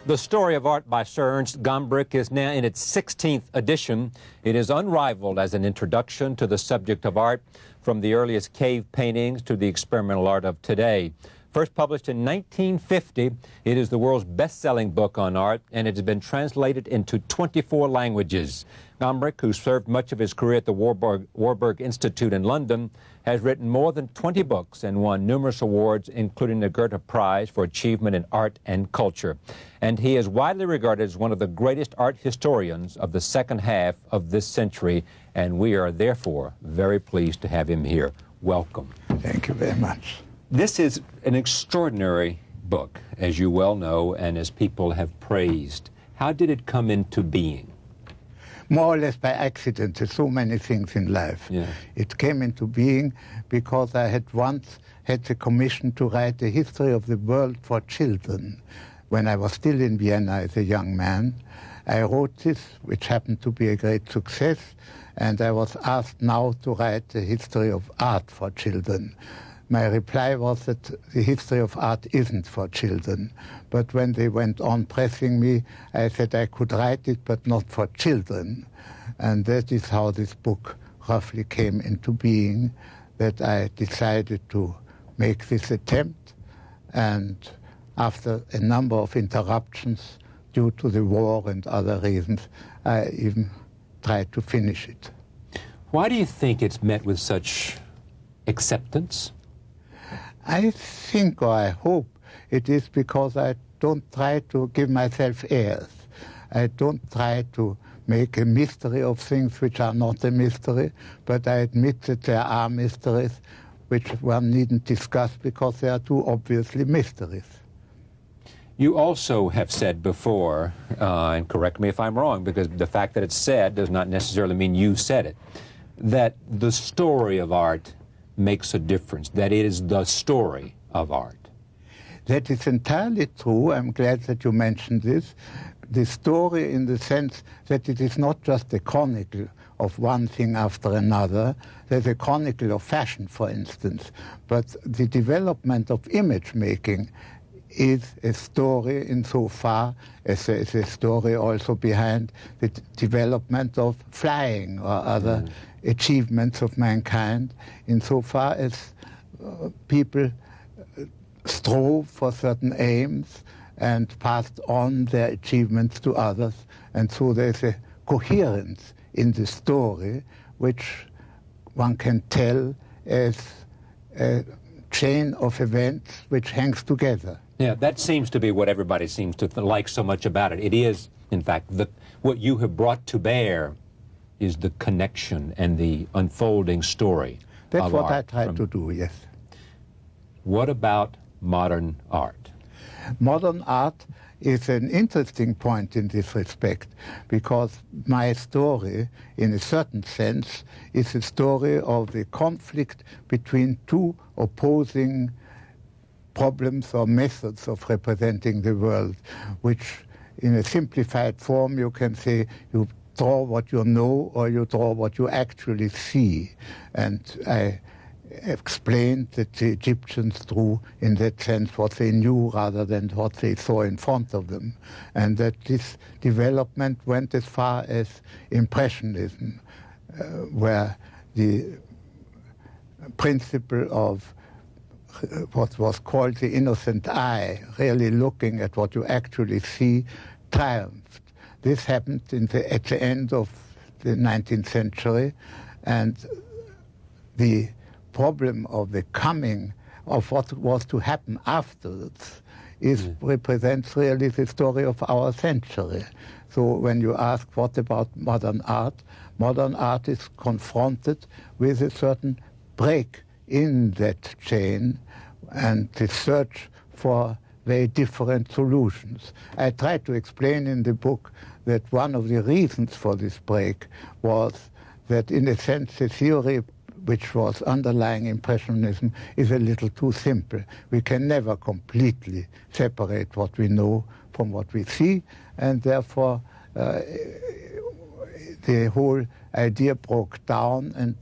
The Story of Art by Sir Ernst Gombrich is now in its 16th edition. It is unrivaled as an introduction to the subject of art, from the earliest cave paintings to the experimental art of today. First published in 1950, it is the world's best-selling book on art, and it has been translated into 24 languages. Gombrich, who served much of his career at the Warburg Institute in London, has written more than 20 books and won numerous awards, including the Goethe Prize for Achievement in Art and Culture. And he is widely regarded as one of the greatest art historians of the second half of this century, and we are therefore very pleased to have him here. Welcome. Thank you very much. This is an extraordinary book, as you well know, and as people have praised. How did it come into being? More or less by accident. There's so many things in life. Yeah. It came into being because I had once had the commission to write a history of the world for children. When I was still in Vienna as a young man, I wrote this, which happened to be a great success, and I was asked now to write a history of art for children. My reply was that the history of art isn't for children. But when they went on pressing me, I said I could write it, but not for children. And that is how this book roughly came into being, that I decided to make this attempt. And after a number of interruptions due to the war and other reasons, I even tried to finish it. Why do you think it's met with such acceptance? I think, or I hope, it is because I don't try to give myself airs. I don't try to make a mystery of things which are not a mystery, but I admit that there are mysteries which one needn't discuss because they are too obviously mysteries. You also have said before, and correct me if I'm wrong, because the fact that it's said does not necessarily mean you said it, that the story of art makes a difference, that it is the story of art. That is entirely true. I'm glad that you mentioned this. The story in the sense that it is not just a chronicle of one thing after another. There's a chronicle of fashion, for instance. But the development of image making is a story insofar as there is a story also behind the development of flying or other achievements of mankind, insofar as people strove for certain aims and passed on their achievements to others. And so there's a coherence in the story which one can tell as a chain of events which hangs together. Yeah, that seems to be what everybody seems to like so much about it. It is, in fact, what you have brought to bear is the connection and the unfolding story. That's of what art. I try to do, yes. What about modern art? Modern art is an interesting point in this respect, because my story, in a certain sense, is a story of the conflict between two opposing problems or methods of representing the world, which in a simplified form you can say you draw what you know or you draw what you actually see. And I explained that the Egyptians drew in that sense what they knew rather than what they saw in front of them, and that this development went as far as Impressionism, where the principle of what was called the innocent eye, really looking at what you actually see, triumphed. This happened at the end of the 19th century, and the problem of the coming of what was to happen afterwards represents really the story of our century. So when you ask what about modern art is confronted with a certain break in that chain and the search for very different solutions. I tried to explain in the book that one of the reasons for this break was that, in a sense, the theory which was underlying Impressionism is a little too simple. We can never completely separate what we know from what we see, and therefore the whole idea broke down, and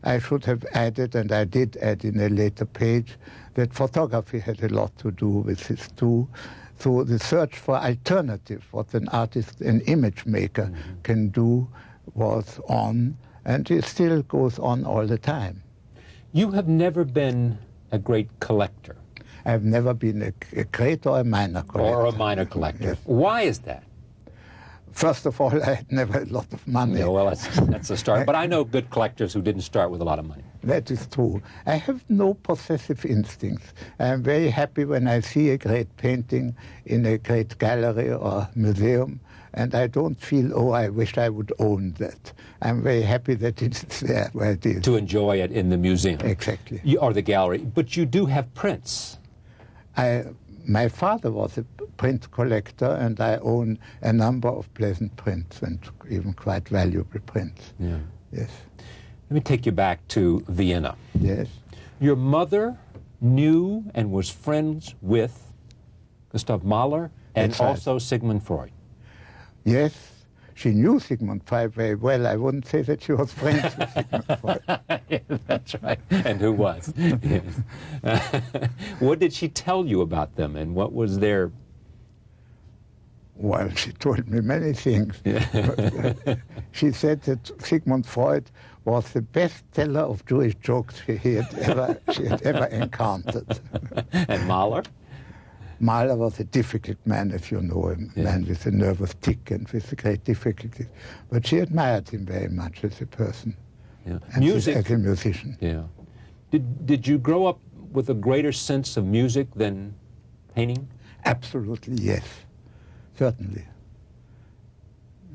I should have added, and I did add in a later page, that photography had a lot to do with this too, So the search for alternative, what an artist, an image maker can do, was on, and it still goes on all the time. You have never been a great collector. I've never been a great or a minor collector. Or a minor collector. Yes. Why is that? First of all, I had never a lot of money. Yeah, well, that's a start. But I know good collectors who didn't start with a lot of money. That is true. I have no possessive instincts. I am very happy when I see a great painting in a great gallery or museum, and I don't feel, oh, I wish I would own that. I'm very happy that it's there where it is. To enjoy it in the museum. Exactly. Or the gallery. But you do have prints. My father was a print collector, and I own a number of pleasant prints, and even quite valuable prints. Yeah. Yes. Let me take you back to Vienna. Yes. Your mother knew and was friends with Gustav Mahler and That's right. also Sigmund Freud. Yes. She knew Sigmund Freud very well. I wouldn't say that she was friends with Sigmund Freud. That's right. And who was? Yes. What did she tell you about them, and what was their... Well, she told me many things. She said that Sigmund Freud was the best teller of Jewish jokes she had ever encountered. And Mahler? Mahler was a difficult man, as you know, a man with a nervous tic and with great difficulties. But she admired him very much as a person, and music, as a musician. Yeah. Did you grow up with a greater sense of music than painting? Absolutely, yes. Certainly.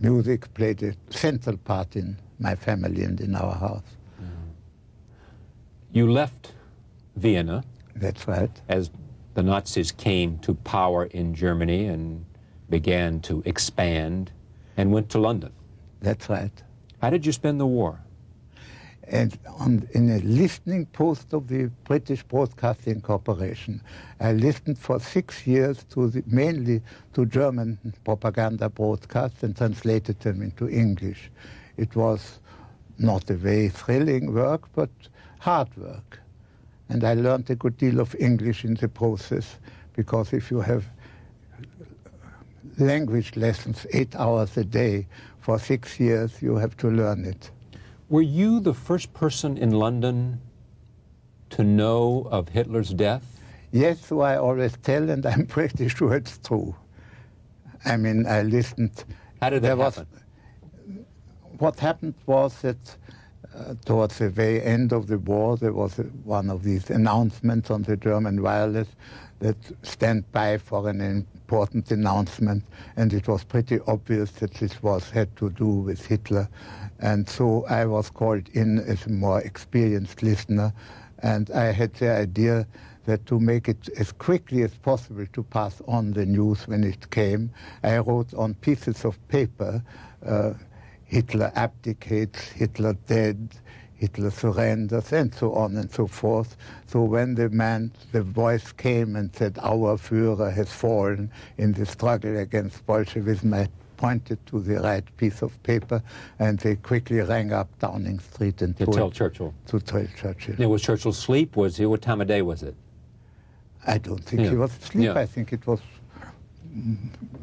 Music played a central part in my family and in our house. You left Vienna. That's right. As the Nazis came to power in Germany and began to expand, and went to London. That's right. How did you spend the war? And in a listening post of the British Broadcasting Corporation, I listened for 6 years mainly to German propaganda broadcasts and translated them into English. It was not a very thrilling work, but hard work. And I learned a good deal of English in the process, because if you have language lessons 8 hours a day for 6 years, you have to learn it. Were you the first person in London to know of Hitler's death? Yes, so I always tell, and I'm pretty sure it's true. I mean, I listened. How did that happen? What happened was that towards the very end of the war, there was one of these announcements on the German wireless that stand by for an important announcement, and it was pretty obvious that this had to do with Hitler. And so I was called in as a more experienced listener, and I had the idea that to make it as quickly as possible to pass on the news when it came, I wrote on pieces of paper, Hitler abdicates, Hitler dead, Hitler surrenders, and so on and so forth. So when the voice came and said, our Führer has fallen in the struggle against Bolshevism, I pointed to the right piece of paper, and they quickly rang up Downing Street and to tell Churchill. To tell Churchill. Yeah, was Churchill asleep? What time of day was it? I don't think he was asleep. I think it was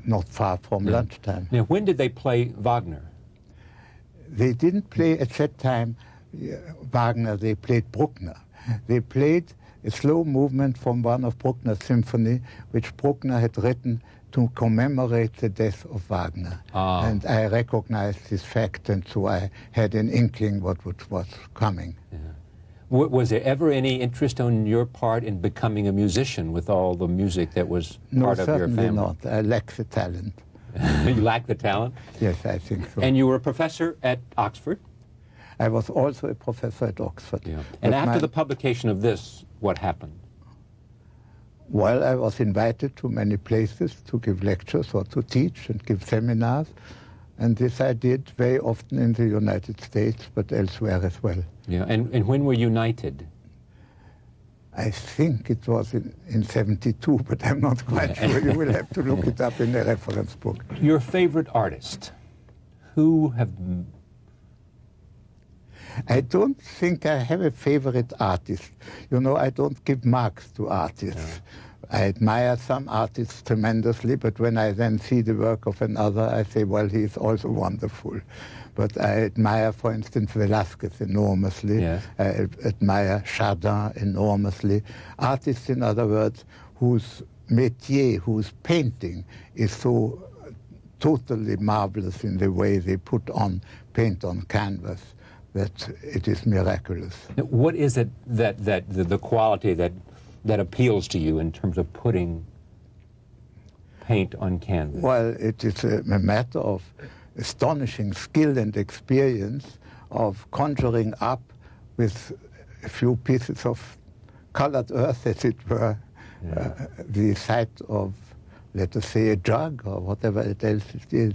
not far from lunchtime. Now, when did they play Wagner? They didn't play at that time Wagner, they played Bruckner. They played a slow movement from one of Bruckner's symphony, which Bruckner had written to commemorate the death of Wagner. And I recognized this fact, and so I had an inkling what was coming. Yeah. Was there ever any interest on your part in becoming a musician with all the music that was part of your family? No, certainly not. I lack the talent. You lack the talent? Yes, I think so. And you were a professor at Oxford? I was also a professor at Oxford. Yeah. And after the publication of this, what happened? Well, I was invited to many places to give lectures or to teach and give seminars. And this I did very often in the United States, but elsewhere as well. Yeah. And when were you knighted? I think it was in 72, but I'm not quite sure. You will have to look it up in the reference book. Your favorite artist? Who have... I don't think I have a favorite artist. You know, I don't give marks to artists. I admire some artists tremendously, but when I then see the work of another, I say, well, he is also wonderful. But I admire, for instance, Velázquez enormously. Yes. I admire Chardin enormously. Artists, in other words, whose métier, whose painting is so totally marvelous in the way they put on paint on canvas that it is miraculous. What is it that the quality that appeals to you in terms of putting paint on canvas? Well, it is a matter of astonishing skill and experience of conjuring up with a few pieces of colored earth, as it were, the sight of, let us say, a jug or whatever else it is.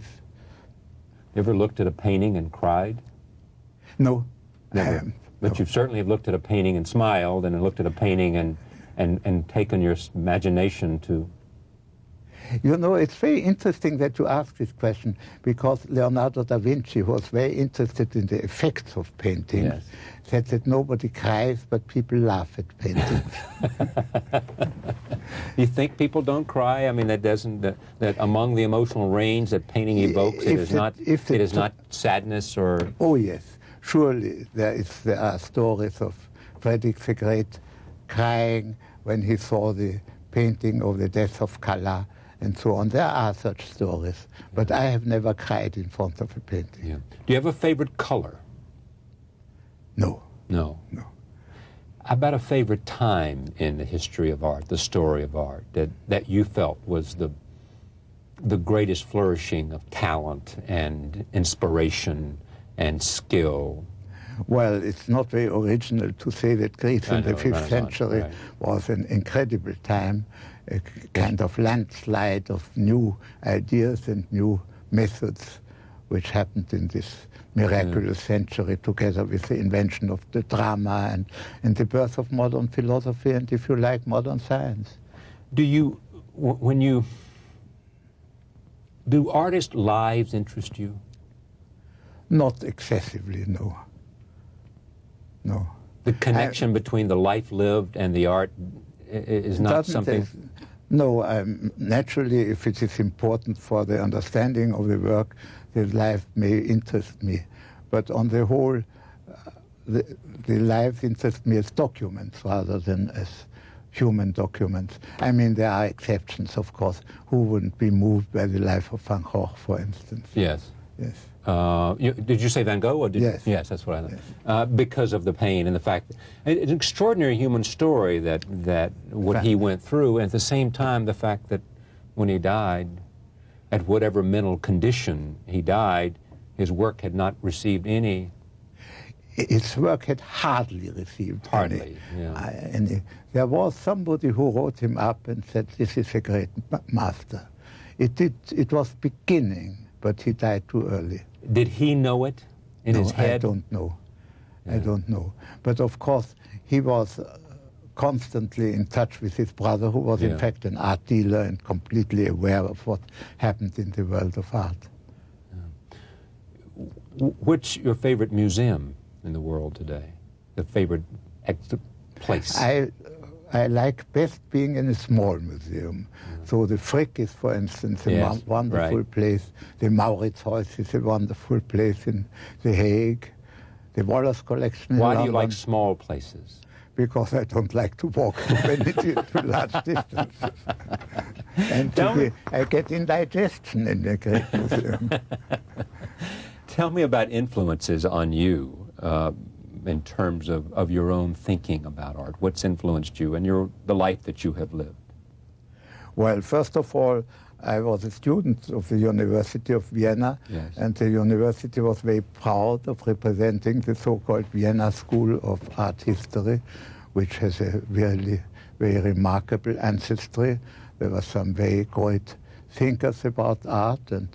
You ever looked at a painting and cried? No. Never. But you certainly have looked at a painting and smiled, and looked at a painting and taken your imagination to... You know, it's very interesting that you ask this question, because Leonardo da Vinci was very interested in the effects of painting. Yes. Said that nobody cries, but people laugh at paintings. You think people don't cry? I mean, that among the emotional range that painting evokes, it is not sadness or... Oh, yes. Surely there are stories of Frederick the Great crying when he saw the painting of the death of Calas, and so on. There are such stories, but I have never cried in front of a painting. Yeah. Do you have a favorite color? No. No. No. How about a favorite time in the history of art, the story of art, that you felt was the greatest flourishing of talent and inspiration and skill? Well, it's not very original to say that Greece in the 5th century was an incredible time, a kind of landslide of new ideas and new methods which happened in this miraculous century, together with the invention of the drama and the birth of modern philosophy and, if you like, modern science. Do artist lives interest you? Not excessively, no. No. The connection between the life lived and the art is not something... No, naturally, if it is important for the understanding of the work, the life may interest me. But on the whole, the life interests me as documents rather than as human documents. I mean, there are exceptions, of course. Who wouldn't be moved by the life of Van Gogh, for instance? Yes. Yes. Did you say Van Gogh? Or yes. Yes, that's what I thought. Yes. Because of the pain and the fact that it's an extraordinary human story that what he went through, and at the same time the fact that when he died, at whatever mental condition he died, his work had not received any... His work had hardly received any. Any. There was somebody who wrote him up and said, this is a great master. It was beginning, but he died too early. Did he know it in his head? I don't know. Yeah. I don't know. But of course, he was constantly in touch with his brother, who was in fact an art dealer and completely aware of what happened in the world of art. What's your favorite museum in the world today? The favorite place? I like best being in a small museum. So the Frick is, for instance, a wonderful place. The Mauritshuis is a wonderful place in The Hague. The Wallace Collection in London. Why do you like small places? Because I don't like to walk too large distances. And I get indigestion in the great museum. Tell me about influences on you in terms of your own thinking about art. What's influenced you and the life that you have lived? Well, first of all, I was a student of the University of Vienna, and the university was very proud of representing the so-called Vienna School of Art History, which has a really very remarkable ancestry. There were some very great thinkers about art, and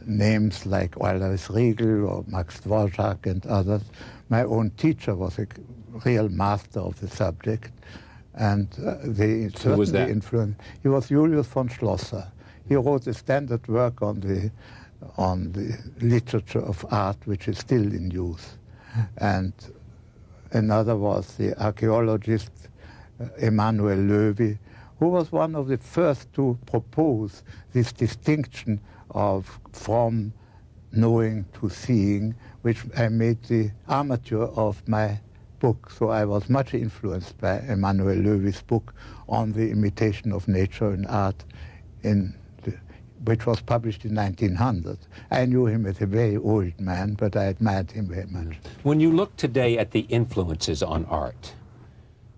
names like Ulrich Riegel or Max Dvorak and others. My own teacher was a real master of the subject, and they certainly influenced. He was Julius von Schlosser. He wrote a standard work on the literature of art, which is still in use. And another was the archaeologist Emanuel Loewy, who was one of the first to propose this distinction from knowing to seeing, which I made the armature of my book. So I was much influenced by Emmanuel Levy's book on the imitation of nature in art, which was published in 1900. I knew him as a very old man, but I admired him very much. When you look today at the influences on art,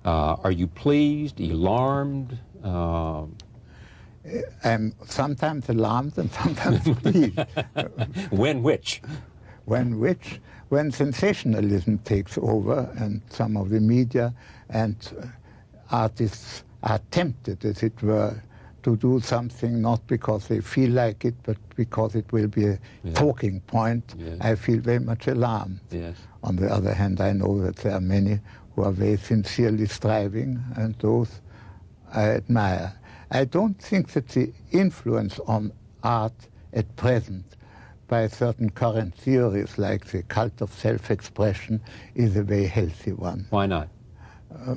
are you pleased, alarmed? I'm sometimes alarmed and sometimes pleased. When which? When which? When sensationalism takes over and some of the media and artists are tempted, as it were, to do something not because they feel like it, but because it will be a talking point, I feel very much alarmed. Yes. On the other hand, I know that there are many who are very sincerely striving, and those I admire. I don't think that the influence on art at present by certain current theories like the cult of self-expression is a very healthy one. Why not?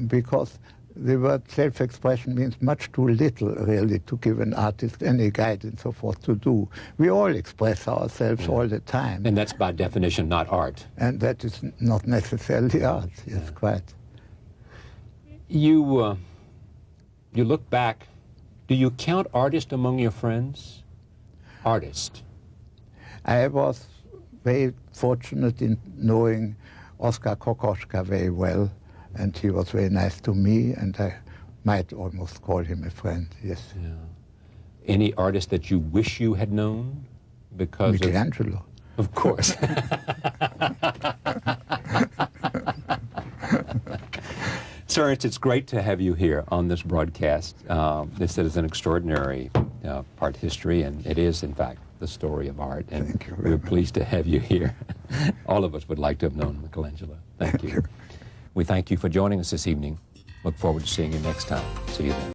Because the word self-expression means much too little, really, to give an artist any guidance of what to do. We all express ourselves all the time. And that's by definition not art. And that is not necessarily art, yes, quite. You look back, do you count artists among your friends? Artist. I was very fortunate in knowing Oskar Kokoschka very well, and he was very nice to me, and I might almost call him a friend, yes. Yeah. Any artist that you wish you had known? Because Michelangelo. Of course. Sir Ernst, it's great to have you here on this broadcast. This is an extraordinary art history, and it is, in fact, the story of art. And we're pleased to have you here. All of us would like to have known Michelangelo. Thank you. We thank you for joining us this evening. Look forward to seeing you next time. See you then.